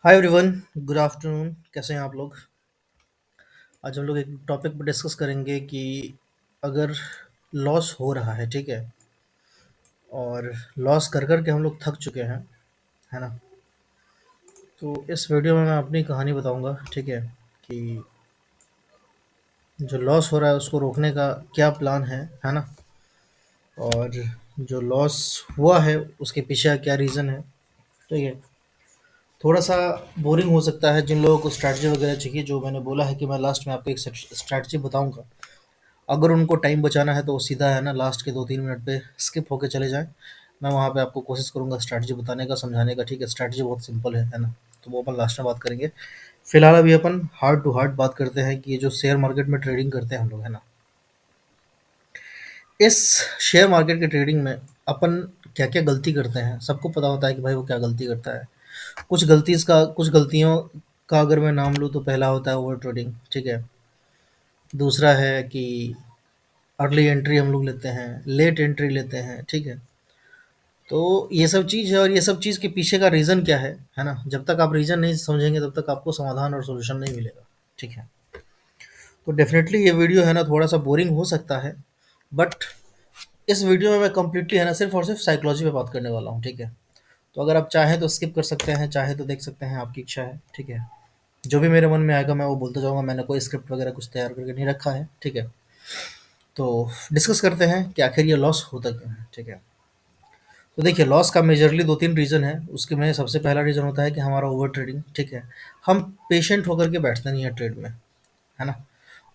Hi everyone, good afternoon. कैसे हैं आप लोग? आज हम लोग एक टॉपिक पर डिस्कस करेंगे कि अगर लॉस हो रहा है, ठीक है, और लॉस कर कर के हम लोग थक चुके हैं, है ना? तो इस वीडियो में मैं अपनी कहानी बताऊंगा, ठीक है, कि जो लॉस हो रहा है उसको रोकने का क्या प्लान है ना? और जो लॉस हुआ है उसके पीछे का क्या रीज़न है, ठीक है। थोड़ा सा बोरिंग हो सकता है जिन लोगों को स्ट्रैटेजी वगैरह चाहिए, जो मैंने बोला है कि मैं लास्ट में आपको एक स्ट्रैटेजी बताऊंगा। अगर उनको टाइम बचाना है तो वो सीधा है ना लास्ट के 2-3 मिनट पे स्किप होके चले जाएँ। मैं वहाँ पे आपको कोशिश करूँगा स्ट्रैटेजी बताने का, समझाने का, ठीक है? स्ट्रैटेजी बहुत सिंपल है ना? तो वो अपन लास्ट में बात करेंगे। फिलहाल अभी अपन हार्ट टू हार्ट बात करते हैं कि ये जो शेयर मार्केट में ट्रेडिंग करते हैं हम लोग, है ना? इस शेयर मार्केट के ट्रेडिंग में अपन क्या-क्या गलती करते हैं, सबको पता होता है कि भाई वो क्या गलती करता है। कुछ गलतियों का अगर मैं नाम लूँ तो पहला होता है ओवर ट्रेडिंग, ठीक है? दूसरा है कि अर्ली एंट्री हम लोग लेते हैं, लेट एंट्री लेते हैं, ठीक है? तो ये सब चीज़ है और ये सब चीज़ के पीछे का रीज़न क्या है ना? जब तक आप रीज़न नहीं समझेंगे तब तक आपको समाधान और सॉल्यूशन नहीं मिलेगा, ठीक है? तो डेफ़िनेटली ये वीडियो है ना थोड़ा-सा बोरिंग हो सकता है, बट इस वीडियो में मैं कंप्लीटली है ना सिर्फ़ और सिर्फ़ साइकोलॉजी पे बात करने वाला हूँ, ठीक है? तो अगर आप चाहें तो स्किप कर सकते हैं, चाहे तो देख सकते हैं, आपकी इच्छा है, ठीक है? जो भी मेरे मन में आएगा मैं वो बोलता जाऊँगा, मैंने कोई स्क्रिप्ट वगैरह कुछ तैयार करके नहीं रखा है, ठीक है? तो डिस्कस करते हैं कि आखिर ये लॉस होता क्यों है, ठीक है? तो देखिए लॉस का मेजरली 2-3 रीज़न है। उसके में सबसे पहला रीज़न होता है कि हमारा ओवर ट्रेडिंग, ठीक है? हम पेशेंट होकर के बैठते नहीं हैं ट्रेड में, है ना?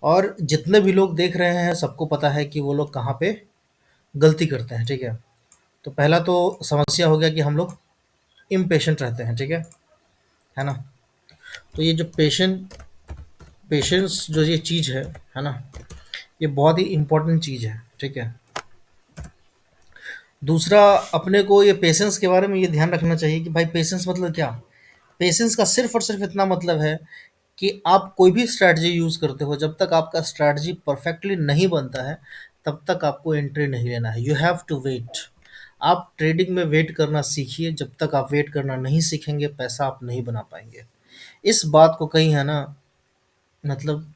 और जितने भी लोग देख रहे हैं सबको पता है कि वो लोग कहाँ पे गलती करते हैं, ठीक है? तो पहला तो समस्या हो गया कि हम लोग इम्पेशेंट रहते हैं, ठीक है ना? तो ये जो पेशेंस जो ये चीज़ है ना? ये बहुत ही इम्पोर्टेंट चीज़ है, ठीक है? दूसरा, अपने को ये पेशेंस के बारे में ये ध्यान रखना चाहिए कि भाई पेशेंस मतलब क्या? पेशेंस का सिर्फ़ और सिर्फ़ इतना मतलब है कि आप कोई भी स्ट्रैटेजी यूज़ करते हो, जब तक आपका स्ट्रैटेजी परफेक्टली नहीं बनता है, तब तक आपको एंट्री नहीं लेना है। You have to wait. आप ट्रेडिंग में वेट करना सीखिए। जब तक आप वेट करना नहीं सीखेंगे, पैसा आप नहीं बना पाएँगे। इस बात को कहीं है ना, मतलब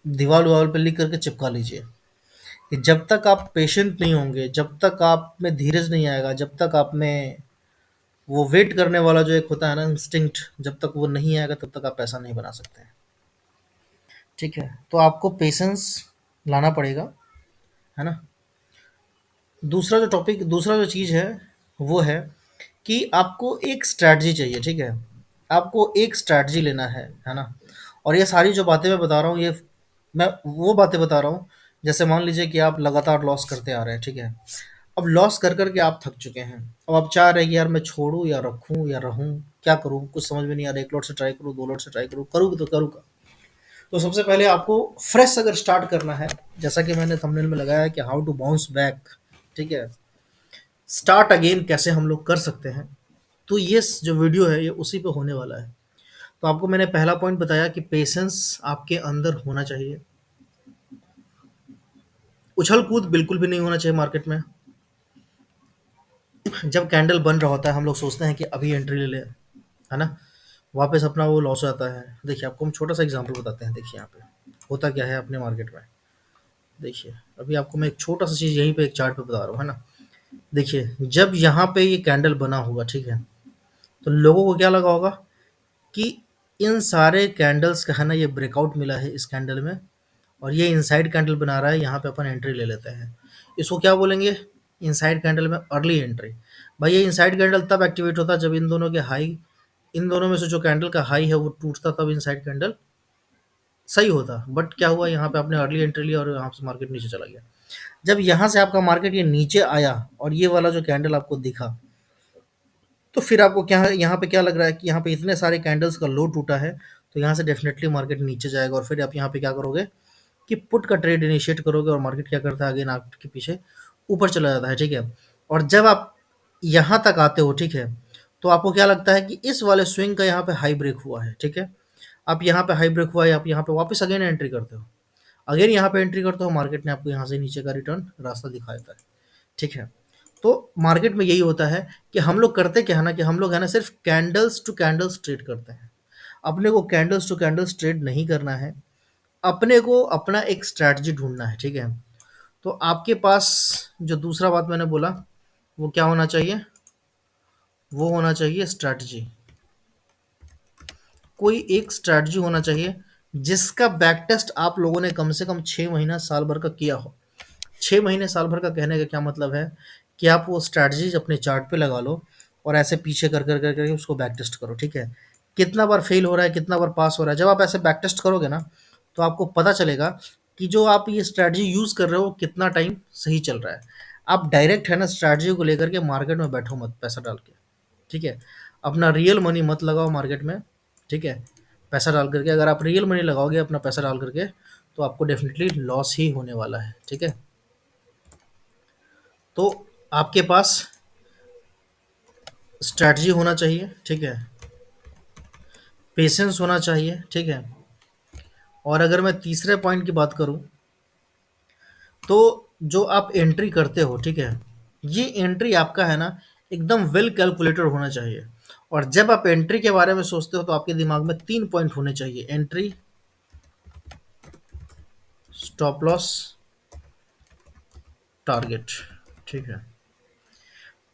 दीवाल-वॉल पे लिख करके चिपका लीजिए कि जब तक आप पेशेंट नहीं होंगे, जब तक आप में धीरज नहीं आएगा, जब तक आप में वो वेट करने वाला जो एक होता है ना इंस्टिंक्ट, जब तक वो नहीं आएगा तब तक आप पैसा नहीं बना सकते हैं, ठीक है? तो आपको पेशेंस लाना पड़ेगा, है ना? दूसरा जो चीज़ है वो है कि आपको एक स्ट्रैटेजी चाहिए, ठीक है? आपको एक स्ट्रैटेजी लेना है ना? और ये सारी जो बातें मैं बता रहा हूँ, ये मैं वो बातें बता रहा हूँ, जैसे मान लीजिए कि आप लगातार लॉस करते आ रहे हैं, ठीक है? अब लॉस कर के आप थक चुके हैं। अब आप चाह रहे हैं कि यार मैं छोड़ूँ या रखूँ या रहूँ, क्या करूँ? कुछ समझ में नहीं आ रहा है। 1 लॉट से ट्राई करूँ, 2 लॉट से ट्राई करूँ, करूँ तो करूँ क्या? तो सबसे पहले आपको फ्रेश अगर स्टार्ट करना है, जैसा कि मैंने थंबनेल में लगाया है कि हाउ टू बाउंस बैक, ठीक है? स्टार्ट अगेन कैसे हम लोग कर सकते हैं, तो ये जो वीडियो है ये उसी पे होने वाला है। तो आपको मैंने पहला पॉइंट बताया कि पेशेंस आपके अंदर होना चाहिए। उछल-कूद बिल्कुल भी नहीं होना चाहिए मार्केट में। जब कैंडल बन रहा होता है हम लोग सोचते हैं कि अभी एंट्री ले लें, है ना? वापस अपना वो लॉस हो जाता है। देखिए आपको हम छोटा सा एग्जांपल बताते हैं। देखिए यहाँ पे होता क्या है अपने मार्केट में। देखिए अभी आपको मैं एक छोटा सा चीज़ यहीं पे एक चार्ट पे बता रहा हूँ, है ना? देखिए जब यहाँ पे ये कैंडल बना होगा, ठीक है, तो लोगों को क्या लगा होगा कि इन सारे कैंडल्स का है ना ये ब्रेकआउट मिला है इस कैंडल में, और ये इनसाइड कैंडल बना रहा है, यहाँ पे अपन एंट्री ले लेते हैं। इसको क्या बोलेंगे? इनसाइड कैंडल में अर्ली एंट्री। भाई ये इनसाइड कैंडल तब एक्टिवेट होता है जब इन दोनों में से जो कैंडल का हाई है वो टूटता, तब इनसाइड कैंडल सही होता। बट क्या हुआ, यहाँ पे आपने अर्ली एंट्री लिया और यहाँ से मार्केट नीचे चला गया। जब यहाँ से आपका मार्केट ये नीचे आया और ये वाला जो कैंडल आपको दिखा, तो फिर आपको क्या है, यहाँ पे क्या लग रहा है कि यहाँ पे इतने सारे कैंडल्स का लो टूटा है, तो यहाँ से डेफिनेटली मार्केट नीचे जाएगा और फिर आप यहाँ पे क्या करोगे कि पुट का ट्रेड इनिशिएट करोगे और मार्केट क्या करता है, अगेन आपके पीछे ऊपर चला जाता है, ठीक है? और जब आप यहाँ तक आते हो, ठीक है, तो आपको क्या लगता है कि इस वाले स्विंग का यहाँ पे हाई ब्रेक हुआ है, ठीक है? आप यहाँ पे हाई ब्रेक हुआ है, आप यहाँ पे वापस अगेन एंट्री करते हो। अगेन यहाँ पे एंट्री करते हो, मार्केट ने आपको यहाँ से नीचे का रिटर्न रास्ता दिखा देता है, ठीक है? तो मार्केट में यही होता है कि हम लोग करते क्या है ना कि हम लोग है ना सिर्फ कैंडल्स टू कैंडल्स ट्रेड करते हैं। अपने को कैंडल्स टू कैंडल्स ट्रेड नहीं करना है, अपने को अपना एक स्ट्रैटेजी ढूंढना है, ठीक है। तो आपके पास जो दूसरा बात मैंने बोला वो क्या होना चाहिए, वो होना चाहिए स्ट्रैटेजी। कोई एक स्ट्रैटेजी होना चाहिए जिसका बैक टेस्ट आप लोगों ने कम से कम 6 महीना साल भर का किया हो। 6 महीने साल भर का कहने का क्या मतलब है कि आप वो स्ट्रैटेजीज अपने चार्ट पे लगा लो और ऐसे पीछे कर उसको बैक टेस्ट करो, ठीक है। कितना बार फेल हो रहा है, कितना बार पास हो रहा है, जब आप ऐसे बैक टेस्ट करोगे ना तो आपको पता चलेगा कि जो आप ये स्ट्रैटेजी यूज़ कर रहे हो कितना टाइम सही चल रहा है। आप डायरेक्ट है ना स्ट्रैटेजी को लेकर के मार्केट में बैठो मत पैसा डाल के, ठीक है। अपना रियल मनी मत लगाओ मार्केट में, ठीक है। पैसा डाल करके अगर आप रियल मनी लगाओगे अपना पैसा डाल करके तो आपको डेफिनेटली लॉस ही होने वाला है, ठीक है। तो आपके पास स्ट्रैटेजी होना चाहिए, ठीक है। पेशेंस होना चाहिए, ठीक है। और अगर मैं तीसरे पॉइंट की बात करूं तो जो आप एंट्री करते हो, ठीक है, ये एंट्री आपका है ना एकदम वेल कैलकुलेटेड होना चाहिए। और जब आप एंट्री के बारे में सोचते हो तो आपके दिमाग में 3 पॉइंट होने चाहिए: एंट्री, स्टॉप लॉस, टारगेट, ठीक है।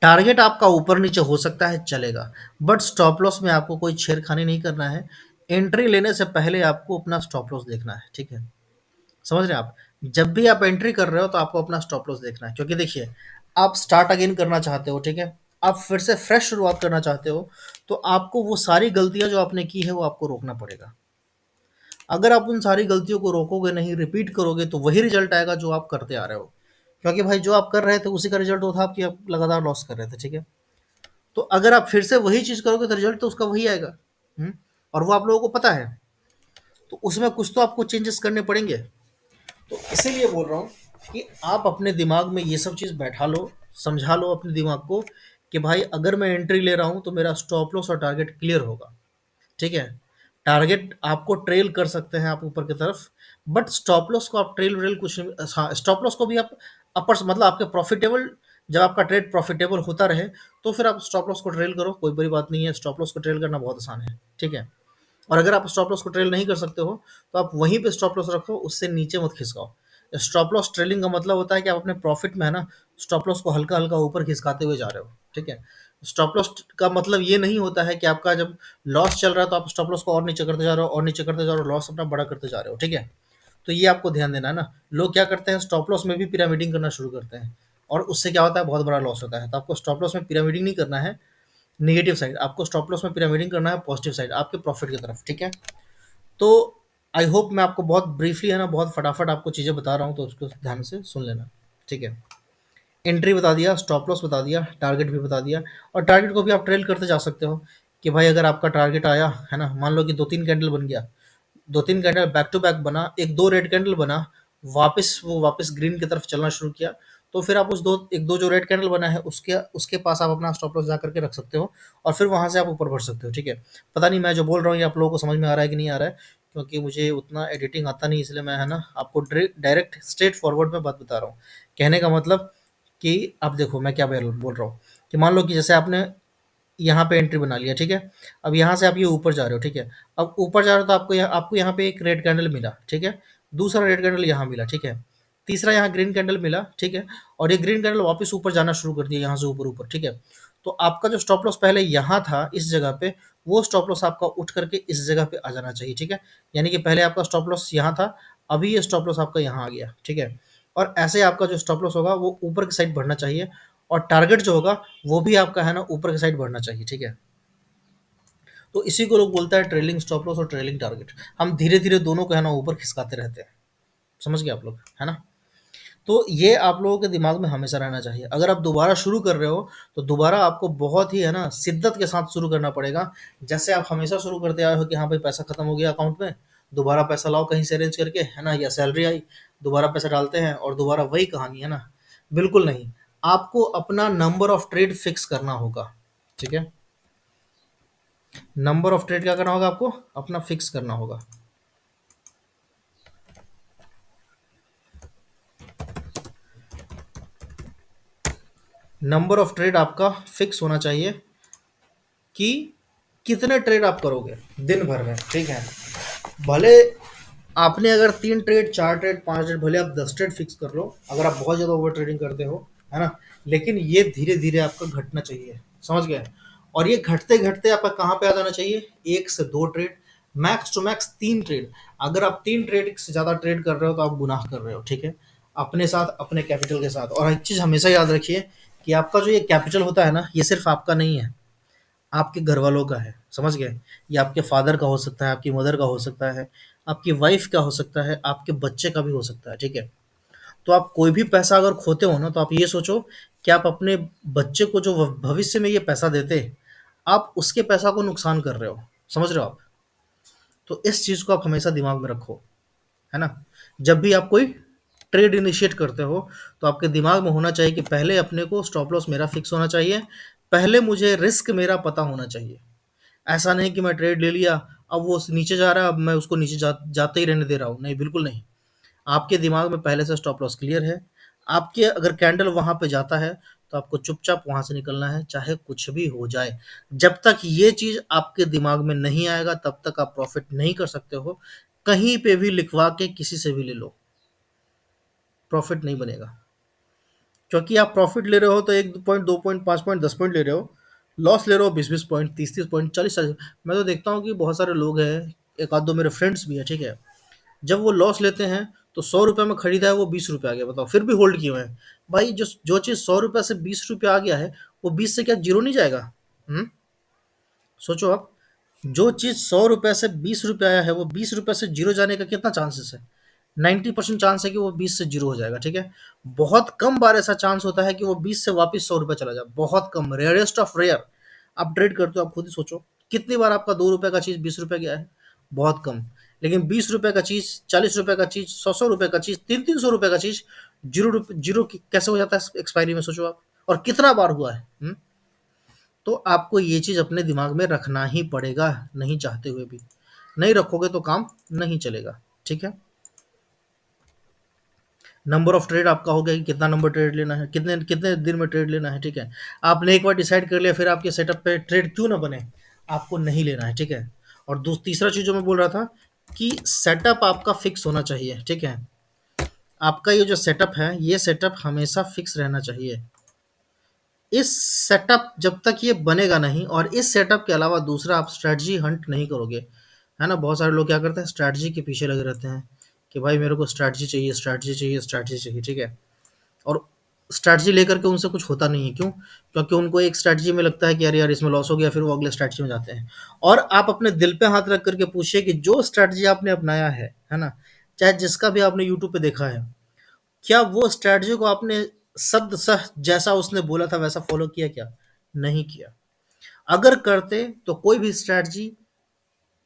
टारगेट आपका ऊपर नीचे हो सकता है, चलेगा, बट स्टॉप लॉस में आपको कोई छेड़खानी नहीं करना है। एंट्री लेने से पहले आपको अपना स्टॉप लॉस देखना है, ठीक है। समझ रहे हैं आप? जब भी आप एंट्री कर रहे हो तो आपको अपना स्टॉप लॉस देखना है, क्योंकि देखिए आप स्टार्ट अगेन करना चाहते हो, ठीक है। आप फिर से फ्रेश शुरुआत करना चाहते हो तो आपको वो सारी गलतियां जो आपने की है वो आपको रोकना पड़ेगा। अगर आप उन सारी गलतियों को रोकोगे नहीं, रिपीट करोगे, तो वही रिजल्ट आएगा जो आप करते आ रहे हो। क्योंकि भाई जो आप कर रहे थे उसी का रिजल्ट वो था कि आप लगातार लॉस कर रहे थे, ठीक है। तो अगर आप फिर से वही चीज़ करोगे तो रिजल्ट तो उसका वही आएगा। और वो आप लोगों को पता है, तो उसमें कुछ तो आपको चेंजेस करने पड़ेंगे। तो इसीलिए बोल रहा हूँ कि आप अपने दिमाग में ये सब चीज़ बैठा लो, समझा लो अपने दिमाग को कि भाई अगर मैं एंट्री ले रहा हूँ तो मेरा स्टॉप लॉस और टारगेट क्लियर होगा, ठीक है। टारगेट आपको ट्रेल कर सकते हैं आप ऊपर की तरफ, बट स्टॉप लॉस को आप ट्रेल व्रेल कुछ नहीं, हाँ स्टॉप लॉस को भी आप अपर मतलब आपके प्रॉफिटेबल, जब आपका ट्रेड प्रॉफिटेबल होता रहे तो फिर आप स्टॉप लॉस को ट्रेल करो, कोई बड़ी बात नहीं है। स्टॉप लॉस को ट्रेल करना बहुत आसान है, ठीक है। और अगर आप स्टॉप लॉस को ट्रेल नहीं कर सकते हो तो आप वहीं पे स्टॉप लॉस रखो, उससे नीचे मत खिसकाओ। स्टॉप लॉस ट्रेलिंग का मतलब होता है कि आप अपने प्रॉफिट में है ना स्टॉप लॉस को हल्का हल्का ऊपर खिसकाते हुए जा रहे हो, ठीक है। स्टॉप लॉस का मतलब ये नहीं होता है कि आपका जब लॉस चल रहा है तो आप स्टॉप लॉस को और नीचे करते जा रहे हो और नीचे करते जा रहे हो, लॉस अपना बड़ा करते जा रहे हो, ठीक है। तो ये आपको ध्यान देना है ना। लोग क्या करते हैं, स्टॉप लॉस में भी पिरामिडिंग करना शुरू करते हैं और उससे क्या होता है, बहुत बड़ा लॉस होता है। तो आपको स्टॉप लॉस में पिरामिडिंग नहीं करना है, नेगेटिव साइड, आपको स्टॉप लॉस में पिरामिडिंग करना है पॉजिटिव साइड, आपके प्रॉफिट की तरफ, ठीक है। तो आई होप मैं आपको बहुत ब्रीफली है ना बहुत फटाफट आपको चीज़ें बता रहा हूँ, तो उसको ध्यान से सुन लेना, ठीक है। एंट्री बता दिया, स्टॉप लॉस बता दिया, टारगेट भी बता दिया। और टारगेट को भी आप ट्रेल करते जा सकते हो कि भाई अगर आपका टारगेट आया है ना, मान लो कि 2-3 कैंडल बन गया, 2-3 कैंडल बैक टू बैक बना, एक दो रेड कैंडल बना, वापस ग्रीन की तरफ चलना शुरू किया, तो फिर आप उस दो एक दो जो रेड कैंडल बना है उसके उसके पास आप अपना स्टॉप लॉस जा करके रख सकते हो और फिर वहां से आप ऊपर बढ़ सकते हो, ठीक है। पता नहीं मैं जो बोल रहा हूँ ये आप लोगों को समझ में आ रहा है कि नहीं आ रहा है, क्योंकि मुझे उतना एडिटिंग आता नहीं, इसलिए मैं है ना आपको डायरेक्ट स्ट्रेट फॉरवर्ड में बात बता रहा हूँ। कहने का मतलब कि अब देखो मैं क्या बोल बोल रहा हूँ कि मान लो कि जैसे आपने यहाँ पे एंट्री बना लिया, ठीक है। अब यहाँ से आप ये ऊपर जा रहे हो, ठीक है। अब ऊपर जा रहे हो तो आपको यहाँ पे एक रेड कैंडल मिला, ठीक है। दूसरा रेड कैंडल यहाँ मिला, ठीक है। तीसरा यहाँ ग्रीन कैंडल मिला, ठीक है। और ये ग्रीन कैंडल वापस ऊपर जाना शुरू कर दिया यहाँ से ऊपर ऊपर, ठीक है। तो आपका जो स्टॉप लॉस पहले यहाँ था इस जगह पे, वो स्टॉप लॉस आपका उठ करके इस जगह पे आ जाना चाहिए, ठीक है। यानी कि पहले आपका स्टॉप लॉस यहाँ था, अभी ये स्टॉप लॉस आपका यहाँ आ गया, ठीक है। और ऐसे आपका जो स्टॉप लॉस होगा वो ऊपर की साइड बढ़ना चाहिए और टारगेट जो होगा वो भी आपका है ना ऊपर की साइड बढ़ना चाहिए, ठीक है। तो इसी को लोग बोलता है ट्रेलिंग स्टॉप लॉस और ट्रेलिंग टारगेट। हम धीरे धीरे दोनों को है ना ऊपर खिसकाते रहते हैं, समझ गए आप लोग, है ना। तो ये आप लोगों के दिमाग में हमेशा रहना चाहिए। अगर आप दोबारा शुरू कर रहे हो तो दोबारा आपको बहुत ही है ना शिद्दत के साथ शुरू करना पड़ेगा। जैसे आप हमेशा शुरू करते आए हो कि हाँ भाई पैसा खत्म हो गया अकाउंट में, दोबारा पैसा लाओ कहीं से अरेंज करके, है ना, या सैलरी आई दोबारा पैसा डालते हैं और दोबारा वही कहानी, है ना। बिल्कुल नहीं। आपको अपना नंबर ऑफ ट्रेड फिक्स करना होगा, ठीक है। नंबर ऑफ ट्रेड क्या करना होगा आपको, अपना फिक्स करना होगा। नंबर ऑफ ट्रेड आपका फिक्स होना चाहिए कि कितने ट्रेड आप करोगे दिन भर में, ठीक है। भले आपने अगर 3 ट्रेड, 4 ट्रेड, 5 ट्रेड, भले आप 10 ट्रेड फिक्स कर लो, अगर आप बहुत ज़्यादा ओवर ट्रेडिंग करते हो, है ना? लेकिन ये धीरे-धीरे आपका घटना चाहिए, समझ गए? और ये घटते-घटते आपका कहाँ पे आ जाना चाहिए? 1 से 2 trade, max to max 3 trade. अगर आप 3 ट्रेड से ज़्यादा ट्रेड कर रहे हो तो आप गुनाह कर रहे हो, ठीक है? अपने साथ, अपने कैपिटल के साथ। और एक चीज़ हमेशा याद रखिए कि आपका जो ये कैपिटल होता है ना, ये सिर्फ़ आपका नहीं है, आपके घर वालों का है, समझ गए? ये आपके फादर का हो सकता है, आपकी मदर का हो सकता है, आपकी वाइफ का हो सकता है, आपके बच्चे का भी हो सकता है, ठीक है? तो आप कोई भी पैसा अगर खोते हो ना, तो आप ये सोचो कि आप अपने बच्चे को जो भविष्य में ये पैसा देते, आप उसके पैसा को नुकसान कर रहे हो, समझ रहे हो आप? तो इस चीज़ को आप हमेशा दिमाग में रखो, है ना? जब भी आप कोई ट्रेड इनिशिएट करते हो, तो आपके दिमाग में होना चाहिए कि पहले अपने को स्टॉप लॉस मेरा फिक्स होना चाहिए, पहले मुझे रिस्क मेरा पता होना चाहिए। ऐसा नहीं कि मैं ट्रेड ले लिया, अब वो नीचे जा रहा है, अब मैं उसको नीचे जाते ही रहने दे रहा हूँ। नहीं, बिल्कुल नहीं। आपके दिमाग में पहले से स्टॉप लॉस क्लियर है। आपके अगर कैंडल वहाँ पे जाता है, तो आपको चुपचाप वहाँ से निकलना है, चाहे कुछ भी हो जाए। जब तक ये चीज़ आपके दिमाग में नहीं आएगा, तब तक आप प्रॉफ़िट नहीं कर सकते हो। कहीं पे भी लिखवा के किसी से भी ले लो, प्रॉफ़िट नहीं बनेगा। क्योंकि आप प्रॉफिट ले रहे हो तो 1 पॉइंट, 2 पॉइंट, 5 पॉइंट, 10 पॉइंट ले रहे हो। लॉस ले रहे हो 20-20 पॉइंट, 30-30 पॉइंट, 40-40। मैं तो देखता हूँ कि बहुत सारे लोग हैं, एक आध दो मेरे फ्रेंड्स भी हैं, ठीक है? जब वो लॉस लेते हैं, तो ₹100 में खरीदा है, वो ₹20 आ गया, बताओ, फिर भी होल्ड किए हुए हैं। भाई, जो जो चीज़ ₹100 से ₹20 आ गया है, वो 20 से क्या ज़ीरो नहीं जाएगा? सोचो आप, जो चीज़ ₹100 से ₹20 आया है, वो ₹20 से ज़ीरो जाने का कितना चांसेस है? 90% चांस है कि वो 20 से ज़ीरो हो जाएगा, ठीक है? बहुत कम बार ऐसा चांस होता है कि वो 20 से वापस ₹100 चला जाए, बहुत कम, रेयरेस्ट ऑफ रेयर। आप ट्रेड करते हो, आप खुद ही सोचो, कितनी बार आपका ₹2 का चीज़ ₹20 गया है? बहुत कम। लेकिन ₹20 का चीज़, ₹40 का चीज़, ₹100-100 का चीज़, 300-300 का चीज़, ज़ीरो कैसे हो जाता है एक्सपायरी में, सोचो आप? और कितना बार हुआ है? तो आपको ये चीज़ अपने दिमाग में रखना ही पड़ेगा, नहीं चाहते हुए भी। नहीं रखोगे तो काम नहीं चलेगा, ठीक है? नंबर ऑफ ट्रेड आपका हो गया कि कितना नंबर ट्रेड लेना है, कितने कितने दिन में ट्रेड लेना है, ठीक है? आपने एक बार डिसाइड कर लिया, फिर आपके सेटअप पे ट्रेड क्यों ना बने, आपको नहीं लेना है, ठीक है? और तीसरा चीज़ जो मैं बोल रहा था कि सेटअप आपका फिक्स होना चाहिए, ठीक है? आपका ये जो सेटअप है, ये सेटअप हमेशा फिक्स रहना चाहिए। इस सेटअप जब तक ये बनेगा नहीं, और इस सेटअप के अलावा दूसरा आप स्ट्रैटेजी हंट नहीं करोगे, है ना? बहुत सारे लोग क्या करते हैं, स्ट्रैटेजी के पीछे लगे रहते हैं कि भाई मेरे को स्ट्रैटेजी चाहिए, स्ट्रैटेजी चाहिए, स्ट्रैटेजी चाहिए, ठीक है? और स्ट्रैटेजी लेकर के उनसे कुछ होता नहीं है, क्यों? क्योंकि उनको एक स्ट्रैटेजी में लगता है कि अरे यार, इसमें लॉस हो गया, फिर वो अगले स्ट्रैटेजी में जाते हैं। और आप अपने दिल पे हाथ रख करके पूछिए कि जो स्ट्रैटेजी आपने अपनाया है ना? चाहे जिसका भी आपने यूट्यूब पे देखा है, क्या वो स्ट्रैटेजी को आपने शब्द सह जैसा उसने बोला था वैसा फॉलो किया क्या? नहीं किया। अगर करते तो कोई भी स्ट्रैटेजी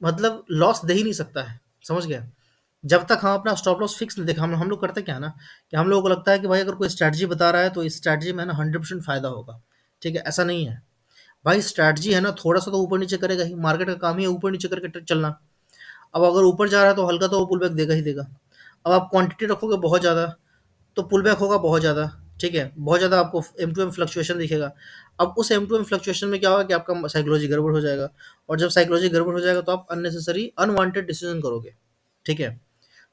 मतलब लॉस दे ही नहीं सकता है, समझ गए? जब तक हम अपना स्टॉप लॉस फिक्स नहीं देखा, हम लोग करते क्या है ना, कि हम लोगों को लगता है कि भाई अगर कोई स्ट्रैटेजी बता रहा है तो इस स्ट्रैटेजी में ना 100% फ़ायदा होगा, ठीक है? ऐसा नहीं है। भाई, स्ट्रैटेजी है ना, थोड़ा-सा तो ऊपर नीचे करेगा ही, मार्केट का काम ही है ऊपर नीचे करके चलना। अब अगर ऊपर जा रहा है तो हल्का तो वो पुल बैक देगा ही देगा। अब आप क्वांटिटी रखोगे बहुत ज़्यादा, तो पुल बैक होगा बहुत ज़्यादा, ठीक है? बहुत ज़्यादा आपको एम टू एम फ्लक्चुएशन दिखेगा। अब उस एम टू एम फ्लक्चुएशन में क्या होगा कि आपका साइकोलॉजी गड़बड़ हो जाएगा, और जब साइकोलॉजी गड़बड़ हो जाएगा तो आप अननेसेसरी अनवांटेड डिसीजन करोगे, ठीक है?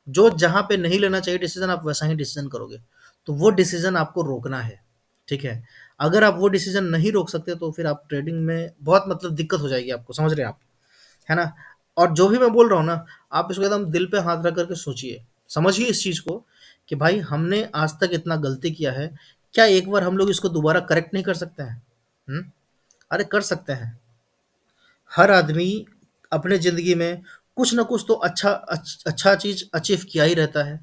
जो जहाँ पे नहीं लेना चाहिए डिसीजन, आप वैसा ही डिसीजन करोगे। तो वो डिसीजन आपको रोकना है, ठीक है? अगर आप वो डिसीजन नहीं रोक सकते, तो फिर आप ट्रेडिंग में बहुत मतलब दिक्कत हो जाएगी आपको, समझ रहे हैं आप? है ना? और जो भी मैं बोल रहा हूँ ना, आप इसको एकदम दिल पे हाथ रख करके सोचिए, समझिए इस चीज़ को कि भाई हमने आज तक इतना गलती किया है, क्या एक बार हम लोग इसको दोबारा करेक्ट नहीं कर सकते हैं? हुँ? अरे कर सकते हैं। हर आदमी अपने ज़िंदगी में कुछ ना कुछ तो अच्छा चीज़ अचीव किया ही रहता है।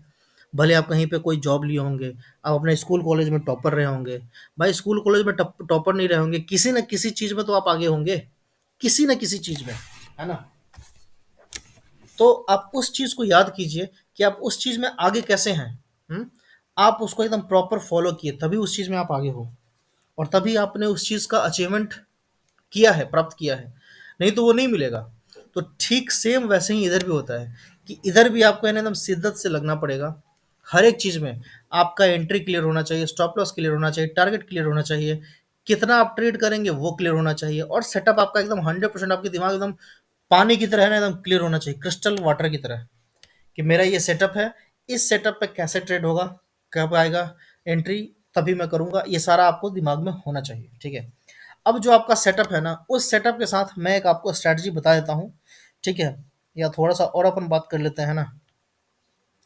भले आप कहीं पे कोई जॉब लिए होंगे, आप अपने स्कूल कॉलेज में टॉपर रहे होंगे। भाई, स्कूल कॉलेज में टॉपर नहीं रहे होंगे, किसी न किसी चीज़ में तो आप आगे होंगे, किसी न किसी चीज़ में, है ना? तो आप उस चीज़ को याद कीजिए कि आप उस चीज़ में आगे कैसे हैं। आप उसको एकदम प्रॉपर फॉलो किए, तभी उस चीज़ में आप आगे हो, और तभी आपने उस चीज़ का अचीवमेंट किया है, प्राप्त किया है। नहीं तो वो नहीं मिलेगा। तो ठीक सेम वैसे ही इधर भी होता है कि इधर भी आपको है ना एकदम शिद्दत से लगना पड़ेगा। हर एक चीज़ में आपका एंट्री क्लियर होना चाहिए, स्टॉप लॉस क्लियर होना चाहिए, टारगेट क्लियर होना चाहिए। कितना आप ट्रेड करेंगे वो क्लियर होना चाहिए, और सेटअप आपका एकदम 100% आपके दिमाग एकदम पानी की तरह है ना, एकदम क्लियर होना चाहिए, क्रिस्टल वाटर की तरह, कि मेरा ये सेटअप है, इस सेटअप पे कैसे ट्रेड होगा, कब आएगा एंट्री, तभी मैं करूँगा, ये सारा आपको दिमाग में होना चाहिए, ठीक है। अब जो आपका सेटअप है ना, उस सेटअप के साथ मैं एक आपको स्ट्रैटेजी बता देता हूँ, ठीक है। या थोड़ा-सा और अपन बात कर लेते हैं ना,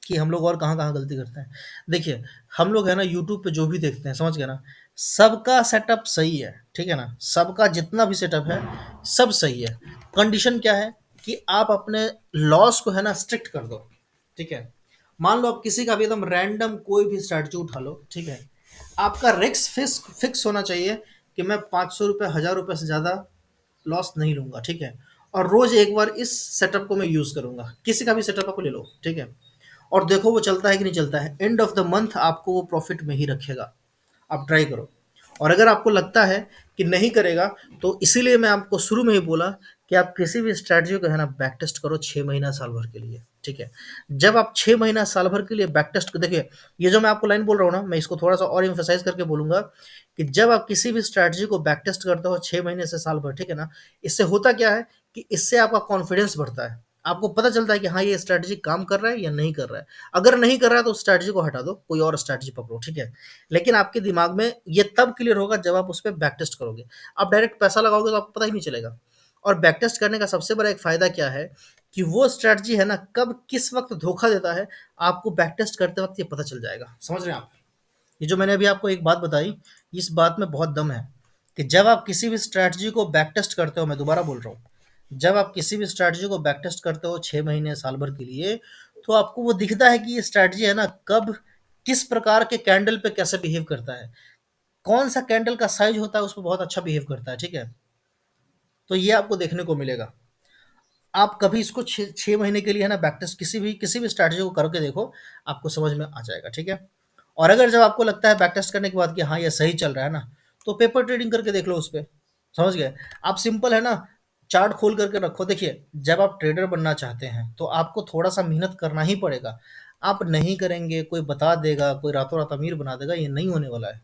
कि हम लोग और कहाँ-कहाँ गलती करते हैं। देखिए, हम लोग है ना यूट्यूब पे जो भी देखते हैं, समझ गए ना, सबका सेटअप सही है, ठीक है ना? सबका जितना भी सेटअप है, सब सही है। कंडीशन क्या है कि आप अपने लॉस को है ना स्ट्रिक्ट कर दो, ठीक है? मान लो आप किसी का भी एकदम रैंडम कोई भी स्ट्रैटेजी उठा लो, ठीक है? आपका रिस्क फिक्स होना चाहिए कि मैं ₹500 ₹1000 से ज़्यादा लॉस नहीं लूँगा, ठीक है? और रोज़ एक बार इस सेटअप को मैं यूज़ करूँगा। किसी का भी सेटअप आप ले लो, ठीक है? और देखो वो चलता है कि नहीं चलता है, एंड ऑफ द मंथ आपको वो प्रॉफिट में ही रखेगा। आप ट्राई करो। और अगर आपको लगता है कि नहीं करेगा, तो इसीलिए मैं आपको शुरू में ही बोला कि आप किसी भी स्ट्रैटेजी को है ना बैक टेस्ट करो 6 महीना साल भर के लिए, ठीक है। जब आप 6 महीना साल भर के लिए बैक टेस्ट देखिए, ये जो मैं आपको लाइन बोल रहा हूँ ना, मैं इसको थोड़ा सा और इम्फेसाइज करके बोलूंगा कि जब आप किसी भी स्ट्रैटेजी को बैक टेस्ट करते हो 6 महीने से साल भर, ठीक है ना, इससे होता क्या है कि इससे आपका कॉन्फिडेंस बढ़ता है। आपको पता चलता है कि हाँ ये स्ट्रैटेजी काम कर रहा है या नहीं कर रहा है। अगर नहीं कर रहा है तो उस स्ट्रैटेजी को हटा दो, कोई और स्ट्रैटेजी पकड़ो, ठीक है। लेकिन आपके दिमाग में ये तब क्लियर होगा जब आप उस पर बैक टेस्ट करोगे। आप डायरेक्ट पैसा लगाओगे तो आपको पता ही नहीं चलेगा। और बैक टेस्ट करने का सबसे बड़ा एक फ़ायदा क्या है कि वो स्ट्रैटेजी है ना कब किस वक्त धोखा देता है, आपको बैक टेस्ट करते वक्त ये पता चल जाएगा। समझ रहे हैं आप? ये जो मैंने अभी आपको एक बात बताई, इस बात में बहुत दम है कि जब आप किसी भी स्ट्रैटेजी को बैक टेस्ट करते हो, मैं दोबारा बोल रहा हूँ, जब आप किसी भी स्ट्रैटेजी को बैक टेस्ट करते हो 6 महीने साल भर के लिए, तो आपको वो दिखता है कि ये स्ट्रैटेजी है ना कब किस प्रकार के कैंडल पे कैसे बिहेव करता है, कौन सा कैंडल का साइज होता है उस पर बहुत अच्छा बिहेव करता है, ठीक है। तो ये आपको देखने को मिलेगा। आप कभी इसको 6 महीने के लिए है ना बैक टेस्ट किसी भी स्ट्रैटेजी को करके देखो, आपको समझ में आ जाएगा, ठीक है। और अगर जब आपको लगता है बैक टेस्ट करने के बाद कि हाँ ये सही चल रहा है ना, तो पेपर ट्रेडिंग करके देख लो उस पर। समझ गए? आप सिंपल है ना, चार्ट खोल करके रखो। देखिए, जब आप ट्रेडर बनना चाहते हैं तो आपको थोड़ा सा मेहनत करना ही पड़ेगा। आप नहीं करेंगे, कोई बता देगा, कोई रातों रात अमीर बना देगा, ये नहीं होने वाला है।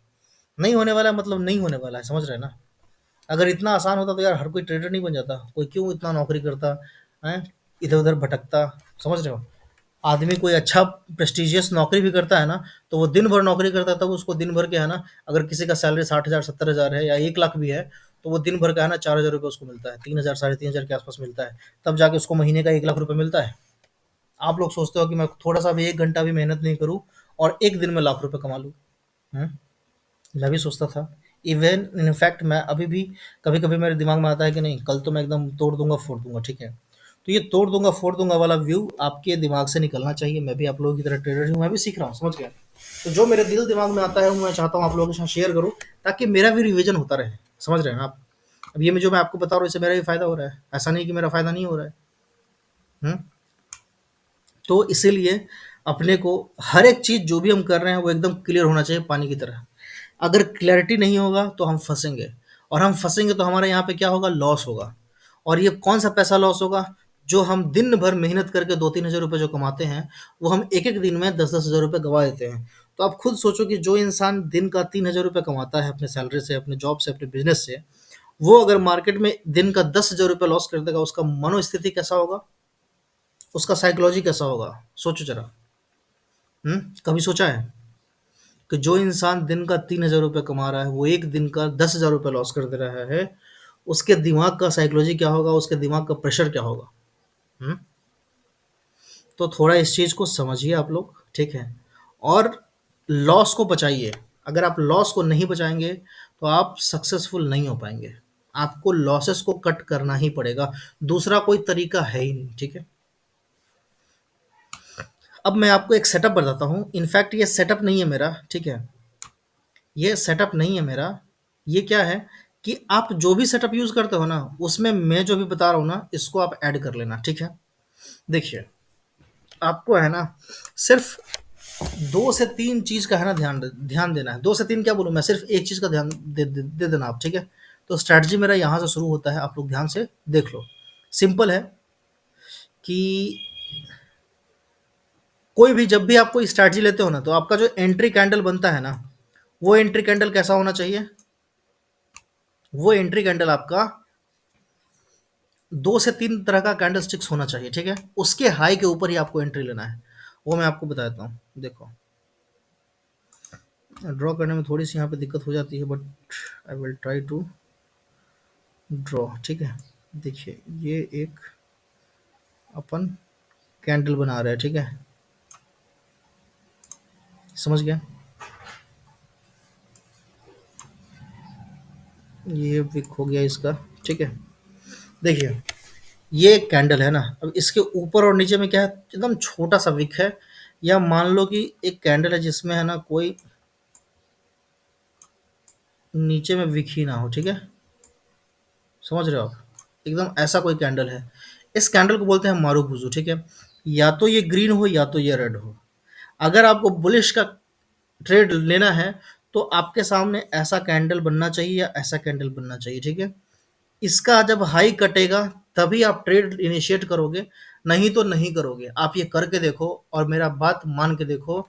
नहीं होने वाला है मतलब नहीं होने वाला है, समझ रहे हैं ना। अगर इतना आसान होता तो यार हर कोई ट्रेडर नहीं बन जाता, कोई क्यों इतना नौकरी करता है, इधर उधर भटकता। समझ रहे हो? आदमी कोई अच्छा प्रेस्टिजियस नौकरी भी करता है ना, तो वो दिन भर नौकरी करता है, तब उसको दिन भर के है ना, अगर किसी का सैलरी 60,000 70,000 है या 1 लाख भी है, तो वो दिन भर का है ना 4,000 रुपये उसको मिलता है, 3,000 3,500 के आसपास मिलता है, तब जाके उसको महीने का 1 लाख रुपये मिलता है। आप लोग सोचते हो कि मैं थोड़ा सा भी 1 घंटा भी मेहनत नहीं करूँ और एक दिन में लाख रुपये कमा लूँ। हम्म? मैं भी सोचता था। इवन इनफैक्ट मैं अभी भी कभी-कभी मेरे दिमाग में आता है कि नहीं कल तो मैं एकदम तोड़ दूँगा, फोड़ दूँगा, ठीक है। तो ये तोड़ दूँगा, फोड़ दूँगा वाला व्यू आपके दिमाग से निकलना चाहिए। मैं भी आप लोगों की तरह ट्रेडर हूँ, मैं भी सीख रहा हूँ, समझ गए। तो जो मेरे दिल दिमाग में आता है वो मैं चाहता हूँ आप लोगों के साथ शेयर करूँ, ताकि मेरा भी रिवीजन होता रहे। समझ रहे हैं ना आप? अब ये जो मैं आपको बता रहा हूँ इससे मेरा भी फ़ायदा हो रहा है, ऐसा नहीं कि मेरा फ़ायदा नहीं हो रहा है। हुँ? तो इसीलिए अपने को हर एक चीज़ जो भी हम कर रहे हैं वो एकदम क्लियर होना चाहिए पानी की तरह। अगर क्लैरिटी नहीं होगा तो हम फँसेंगे, और हम फँसेंगे तो हमारे यहाँ पे क्या होगा, लॉस होगा। और ये कौन-सा पैसा लॉस होगा? जो हम दिन भर मेहनत करके 2-3 हज़ार रुपए जो कमाते हैं, वो हम एक-एक दिन में 10-10 हज़ार रुपए गँवा देते हैं। तो आप खुद सोचो कि जो इंसान दिन का 3 हज़ार रुपए कमाता है अपने सैलरी से, अपने जॉब से, अपने बिज़नेस से, वो अगर मार्केट में दिन का 10 हज़ार रुपए लॉस कर देगा, उसका मनोस्थिति कैसा होगा? उसका साइकोलॉजी कैसा होगा? सोचो ज़रा। कभी सोचा है? कि जो इंसान दिन का 3,000 रुपए कमा रहा है, वो एक दिन का 10,000 रुपए लॉस कर दे रहा है, उसके दिमाग का साइकोलॉजी क्या होगा, उसके दिमाग का प्रेशर क्या होगा? हुँ? तो थोड़ा इस चीज़ को समझिए आप लोग, ठीक है? और लॉस को बचाइए। अगर आप लॉस को नहीं बचाएँगे, तो आप सक्सेसफुल नहीं हो पाएँगे। आपको लॉसेस को कट करना ही पड़ेगा, दूसरा कोई तरीका है ही नहीं, ठीक है? अब मैं आपको एक सेटअप बताता हूँ, इनफैक्ट ये सेटअप नहीं है मेरा, ठीक है? ये सेटअप नहीं है मेरा, ये क्या है कि आप जो भी सेटअप यूज़ करते हो ना, उसमें मैं जो भी बता रहा हूँ ना, इसको आप ऐड कर लेना, ठीक है? देखिए, आपको है ना सिर्फ़ 2 से 3 चीज़ का है ना ध्यान देना है। 2 से 3 क्या बोलूँ मैं, सिर्फ़ एक चीज़ का ध्यान दे देना आप, ठीक है? तो स्ट्रैटेजी मेरा यहाँ से शुरू होता है, आप लोग ध्यान से देख लो। सिंपल है कि कोई भी जब भी आप कोई स्ट्रैटेजी लेते हो ना, तो आपका जो एंट्री कैंडल बनता है ना, वो एंट्री कैंडल कैसा होना चाहिए? वो एंट्री कैंडल आपका 2 से 3 तरह का कैंडल स्टिक्स होना चाहिए, ठीक है? उसके हाई के ऊपर ही आपको एंट्री लेना है। वो मैं आपको बताता हूँ। देखो, ड्रॉ करने में थोड़ी-सी यहाँ पे दिक्कत हो जाती है, but I will try to draw, ठीक है? देखिए, ये एक अपन कैंडल बना रहे हैं, ठीक है? समझ गए? ये विक हो गया इसका, ठीक है? देखिए, ये एक कैंडल है ना, अब इसके ऊपर और नीचे में क्या है, एकदम छोटा सा विक है। या मान लो कि एक कैंडल है जिसमें है ना कोई नीचे में विक ही ना हो, ठीक है? समझ रहे हो आप? एकदम ऐसा कोई कैंडल है। इस कैंडल को बोलते हैं मारूबुजू, ठीक है? या तो ये ग्रीन हो या तो ये रेड हो। अगर आपको बुलिश का ट्रेड लेना है तो आपके सामने ऐसा कैंडल बनना चाहिए या ऐसा कैंडल बनना चाहिए, ठीक है? इसका जब हाई कटेगा तभी आप ट्रेड इनिशिएट करोगे, नहीं तो नहीं करोगे। आप ये करके देखो और मेरा बात मान के देखो,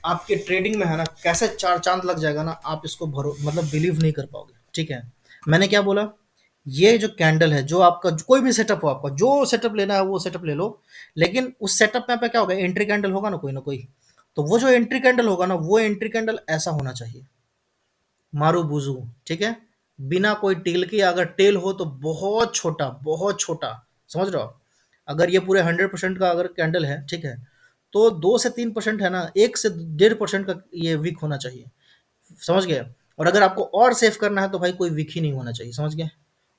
आपके ट्रेडिंग में है ना कैसे चार चांद लग जाएगा ना, आप इसको भरो मतलब बिलीव नहीं कर पाओगे, ठीक है? मैंने क्या बोला, ये जो कैंडल है, जो आपका कोई भी सेटअप हो, आपका जो सेटअप लेना है वो सेटअप ले लो, लेकिन उस सेटअप में आपका क्या होगा, एंट्री कैंडल होगा ना कोई, तो वो जो एंट्री कैंडल होगा ना, वो एंट्री कैंडल ऐसा होना चाहिए, मारूबुजू, ठीक है? बिना कोई टेल के, अगर टेल हो तो बहुत छोटा, बहुत छोटा। समझ रहे हो? अगर ये पूरे 100% का अगर कैंडल है, ठीक है? तो 2 से 3% है ना, 1 से 1.5% का ये वीक होना चाहिए। समझ गए? और अगर आपको और सेव करना है तो भाई कोई वीक ही नहीं होना चाहिए, समझ गए?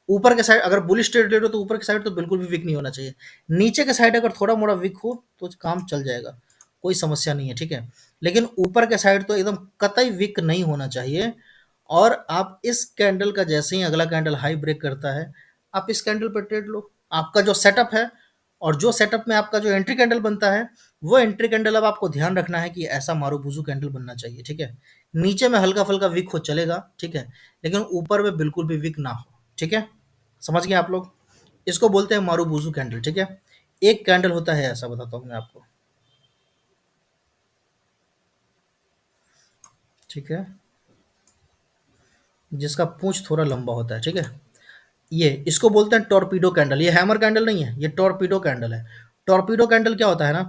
ऊपर के साइड अगर बुलिश ट्रेड ले रहे हो तो ऊपर के साइड तो बिल्कुल भी वीक नहीं होना चाहिए। नीचे के साइड अगर थोड़ा मोड़ा वीक हो तो काम चल जाएगा, कोई समस्या नहीं है, ठीक है? लेकिन ऊपर के साइड तो एकदम कतई वीक नहीं होना चाहिए। और आप इस कैंडल का जैसे ही अगला कैंडल हाई ब्रेक करता है, आप इस कैंडल पर ट्रेड लो। आपका जो सेटअप है और जो सेटअप में आपका जो एंट्री कैंडल बनता है, वो एंट्री कैंडल अब आपको ध्यान रखना है कि ऐसा मारूबुजू कैंडल बनना चाहिए, ठीक है? नीचे में हल्का फुल्का विक हो चलेगा, ठीक है? लेकिन ऊपर में बिल्कुल भी विक ना हो, ठीक है? समझ गए आप लोग? इसको बोलते हैं मारूबुजू कैंडल, ठीक है? एक कैंडल होता है ऐसा, बताता हूँ मैं आपको, ठीक है? जिसका पूंछ थोड़ा लंबा होता है, ठीक है? ये इसको बोलते हैं टॉर्पीडो कैंडल। ये हैमर कैंडल नहीं है, ये टॉर्पीडो कैंडल है। टॉर्पीडो कैंडल क्या होता है ना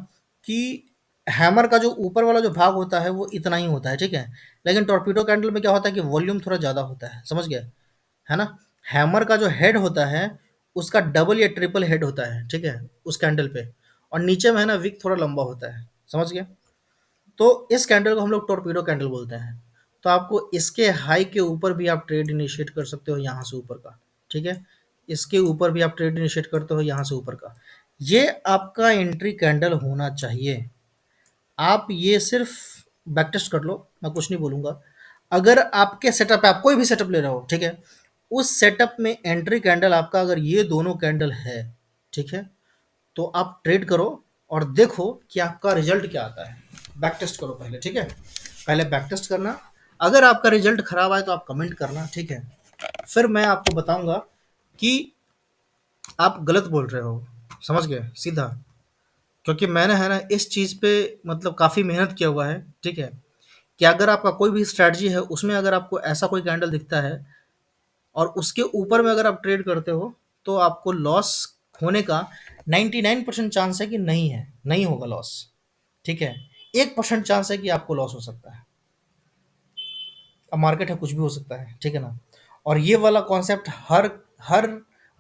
कि हैमर का जो ऊपर वाला जो भाग होता है वो इतना ही होता है, ठीक है? लेकिन टॉर्पीडो कैंडल में क्या होता है कि वॉल्यूम थोड़ा ज़्यादा होता है, समझ गए? है ना? हैमर का जो हेड होता है उसका डबल या ट्रिपल हेड होता है, ठीक है? उस कैंडल पे। और नीचे में है ना विक थोड़ा लंबा होता है, समझ गए? तो इस कैंडल को हम लोग टॉर्पीडो कैंडल बोलते हैं। तो आपको इसके हाई के ऊपर भी आप ट्रेड इनिशिएट कर सकते हो यहाँ से ऊपर का, ठीक है? इसके ऊपर भी आप ट्रेड इनिशिएट करते हो यहाँ से ऊपर का। ये आपका एंट्री कैंडल होना चाहिए। आप ये सिर्फ बैक टेस्ट कर लो, मैं कुछ नहीं बोलूँगा। अगर आपके सेटअप पे आप कोई भी सेटअप ले रहे हो, ठीक है? उस सेटअप में एंट्री कैंडल आपका अगर ये दोनों कैंडल है, ठीक है? तो आप ट्रेड करो और देखो कि आपका रिजल्ट क्या आता है। बैक टेस्ट करो पहले, ठीक है? पहले बैक टेस्ट करना। अगर आपका रिजल्ट खराब आए तो आप कमेंट करना, ठीक है? फिर मैं आपको बताऊंगा कि आप गलत बोल रहे हो, समझ गए सीधा? क्योंकि मैंने है ना इस चीज़ पे मतलब काफ़ी मेहनत किया हुआ है, ठीक है? कि अगर आपका कोई भी स्ट्रैटेजी है उसमें अगर आपको ऐसा कोई कैंडल दिखता है और उसके ऊपर में अगर आप ट्रेड करते हो तो आपको लॉस होने का 99% चांस है कि नहीं है, नहीं होगा लॉस, ठीक है? 1% चांस है कि आपको लॉस हो सकता है। अब मार्केट है, कुछ भी हो सकता है, ठीक है ना? और ये वाला कॉन्सेप्ट हर हर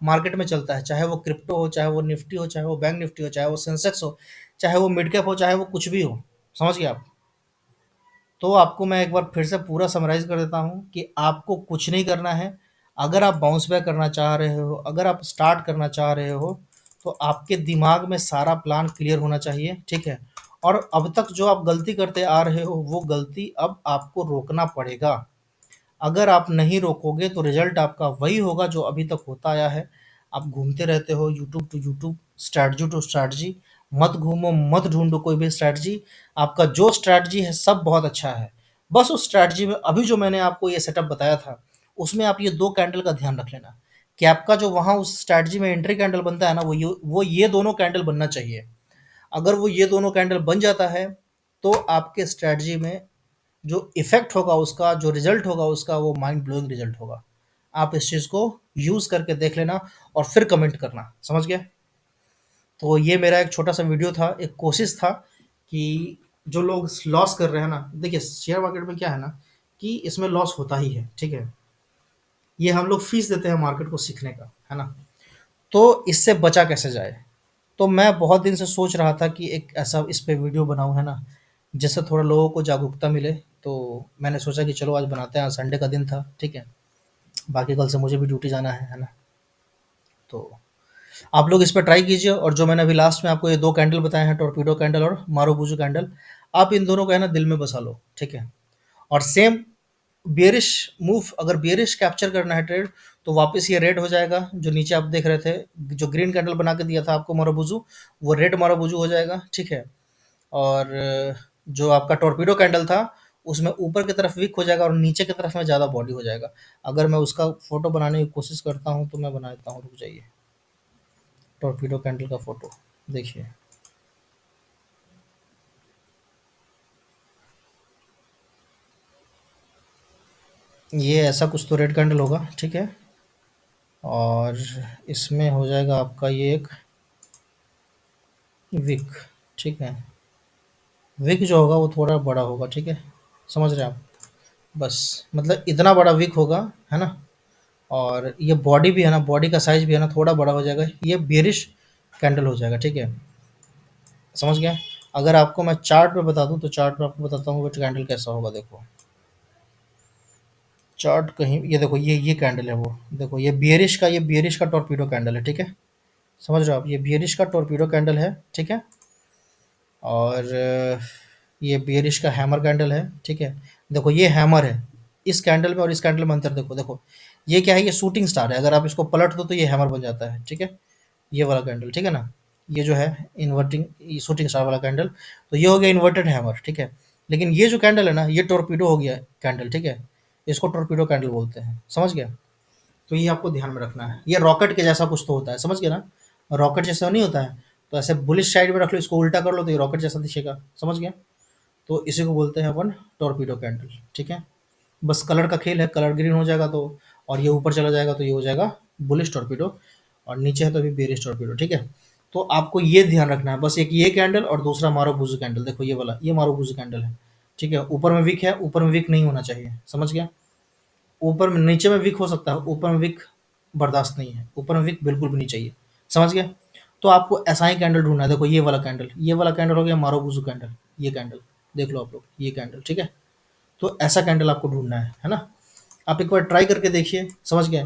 मार्केट में चलता है, चाहे वो क्रिप्टो हो, चाहे वो निफ्टी हो, चाहे वो बैंक निफ्टी हो, चाहे वो सेंसेक्स हो, चाहे वो मिड कैप हो, चाहे वो कुछ भी हो। समझ गए आप? तो आपको मैं एक बार फिर से पूरा समराइज़ कर देता हूँ कि आपको कुछ नहीं करना है। अगर आप बाउंस बैक करना चाह रहे हो, अगर आप स्टार्ट करना चाह रहे हो, तो आपके दिमाग में सारा प्लान क्लियर होना चाहिए, ठीक है? और अब तक जो आप गलती करते आ रहे हो, वो गलती अब आपको रोकना पड़ेगा। अगर आप नहीं रोकोगे तो रिजल्ट आपका वही होगा जो अभी तक होता आया है। आप घूमते रहते हो YouTube to YouTube, strategy to strategy. मत घूमो, मत ढूंढो कोई भी स्ट्रैटेजी। आपका जो स्ट्रैटेजी है सब बहुत अच्छा है। बस उस स्ट्रैटेजी में अभी जो मैंने आपको ये सेटअप बताया था, उसमें आप ये दो कैंडल का ध्यान रख लेना कि आपका जो वहाँ उस स्ट्रैटेजी में एंट्री कैंडल बनता है ना, वो ये दोनों कैंडल बनना चाहिए। अगर वो ये दोनों कैंडल बन जाता है तो आपके स्ट्रैटेजी में जो इफ़ेक्ट होगा उसका, जो रिज़ल्ट होगा उसका, वो माइंड ब्लोइंग रिज़ल्ट होगा। आप इस चीज़ को यूज़ करके देख लेना और फिर कमेंट करना, समझ गए? तो ये मेरा एक छोटा सा वीडियो था, एक कोशिश था कि जो लोग लॉस कर रहे हैं ना, देखिए शेयर मार्केट में क्या है ना कि इसमें लॉस होता ही है, ठीक है? ये हम लोग फीस देते हैं मार्केट को सीखने का, है ना? तो इससे बचा कैसे जाए? तो मैं बहुत दिन से सोच रहा था कि एक ऐसा इस पे वीडियो बनाऊँ, है ना? जिससे थोड़ा लोगों को जागरूकता मिले, तो मैंने सोचा कि चलो आज बनाते हैं, आज संडे का दिन था, ठीक है? बाकी कल से मुझे भी ड्यूटी जाना है ना? तो आप लोग इस पे ट्राई कीजिए और जो मैंने अभी लास्ट में आपको ये 2 कैंडल बताए हैं, टॉर्पेडो कैंडल और मारुबुजू कैंडल, आप इन दोनों को है ना दिल में बसा लो, ठीक है? और सेम बियरिश मूव, अगर बियरिश कैप्चर करना है ट्रेड, तो वापस ये रेड हो जाएगा, जो नीचे आप देख रहे थे, जो ग्रीन कैंडल बना के दिया था आपको मारुबुजू, वो रेड मारुबुजू हो जाएगा, ठीक है? और जो आपका टॉर्पेडो कैंडल था, उसमें ऊपर की तरफ विक हो जाएगा और नीचे की तरफ में ज़्यादा बॉडी हो जाएगा। अगर मैं उसका फ़ोटो बनाने की कोशिश करता हूँ, तो मैं बना देता हूँ, रुक जाइए। टॉर्पेडो कैंडल का फ़ोटो देखिए। ये ऐसा कुछ तो रेड कैंडल होगा, ठीक है? और इसमें हो जाएगा आपका ये एक विक, ठीक है? विक जो होगा वो थोड़ा बड़ा होगा, ठीक है? समझ रहे हैं आप? बस मतलब इतना बड़ा विक होगा, है ना? और ये बॉडी भी है ना, बॉडी का साइज़ भी है ना थोड़ा बड़ा हो जाएगा, ये बेयरिश कैंडल हो जाएगा, ठीक है? समझ गए? अगर आपको मैं चार्ट पे बता दूँ, तो चार्ट में आपको बताता हूँ कि कैंडल कैसा होगा, देखो। चार्ट कहीं ये देखो, ये कैंडल है वो, देखो ये बियरिश का टॉर्पेडो कैंडल है, ठीक है? समझ रहे हो आप? ये बियरिश का टॉर्पेडो कैंडल है, ठीक है? और ये बियरिश का हैमर कैंडल है, ठीक है? देखो ये हैमर है, इस कैंडल में और इस कैंडल में अंतर देखो, देखो ये क्या है, ये शूटिंग स्टार है, अगर आप इसको पलट दो तो ये हैमर बन जाता है, ठीक है? ये वाला कैंडल, ठीक है ना? ये जो है इन्वर्टिंग, ये शूटिंग स्टार वाला कैंडल, तो ये हो गया इन्वर्टेड हैमर, ठीक है? लेकिन ये जो कैंडल है ना, ये टॉर्पेडो हो गया कैंडल, ठीक है? इसको टॉर्पेडो कैंडल बोलते हैं, समझ गया? तो ये आपको ध्यान में रखना है, ये रॉकेट के जैसा कुछ तो होता है, समझ गए ना? रॉकेट जैसा नहीं होता है, तो ऐसे बुलिश साइड में रख लो, इसको उल्टा कर लो तो ये रॉकेट जैसा दिखेगा, समझ गया? तो इसी को बोलते हैं अपन टॉर्पेडो कैंडल, ठीक है? बस कलर का खेल है, कलर ग्रीन हो जाएगा तो, और ये ऊपर चला जाएगा तो ये हो जाएगा बुलिश टॉर्पेडो, और नीचे है तो अभी बेरिश टॉर्पेडो, ठीक है? तो आपको ये ध्यान रखना है, बस एक ये कैंडल और दूसरा मारुबुजू कैंडल, देखो ये वाला, ये मारुबुजू कैंडल है, ठीक है? ऊपर में विक है, ऊपर में विक नहीं होना चाहिए, समझ गया? ऊपर में, नीचे में विक हो सकता है, ऊपर में विक बर्दाश्त नहीं है, ऊपर में विक बिल्कुल भी नहीं चाहिए, समझ गए? तो आपको ऐसा ही कैंडल ढूंढना है, देखो ये वाला कैंडल, ये वाला कैंडल हो गया मारुबुजू कैंडल, ये कैंडल देख लो आप लोग, ये कैंडल, ठीक है? तो ऐसा कैंडल आपको ढूंढना है ना? आप एक बार ट्राई करके देखिए, समझ गए?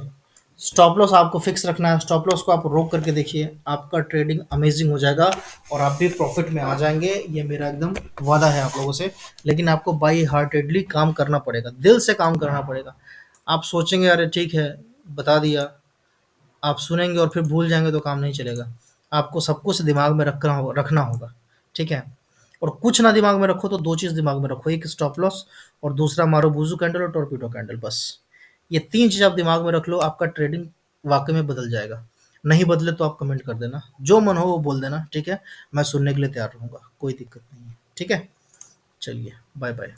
स्टॉप लॉस आपको फिक्स रखना है, स्टॉप लॉस को आप रोक करके देखिए, आपका ट्रेडिंग अमेजिंग हो जाएगा और आप भी प्रॉफिट में आ जाएंगे, ये मेरा एकदम वादा है आप लोगों से। लेकिन आपको बाई हार्टेडली काम करना पड़ेगा, दिल से काम करना पड़ेगा। आप सोचेंगे अरे ठीक है, बता दिया, आप सुनेंगे और फिर भूल जाएंगे तो काम नहीं चलेगा। आपको सब कुछ दिमाग में रखना होगा, ठीक है? और कुछ ना दिमाग में रखो तो दो चीज़ दिमाग में रखो, एक स्टॉप लॉस और दूसरा मारुबुजू कैंडल और टॉर्पेडो कैंडल, बस। ये तीन चीज़ आप दिमाग में रख लो, आपका ट्रेडिंग वाकई में बदल जाएगा। नहीं बदले तो आप कमेंट कर देना, जो मन हो वो बोल देना, ठीक है? मैं सुनने के लिए तैयार रहूँगा, कोई दिक्कत नहीं है, ठीक है? चलिए, बाय बाय।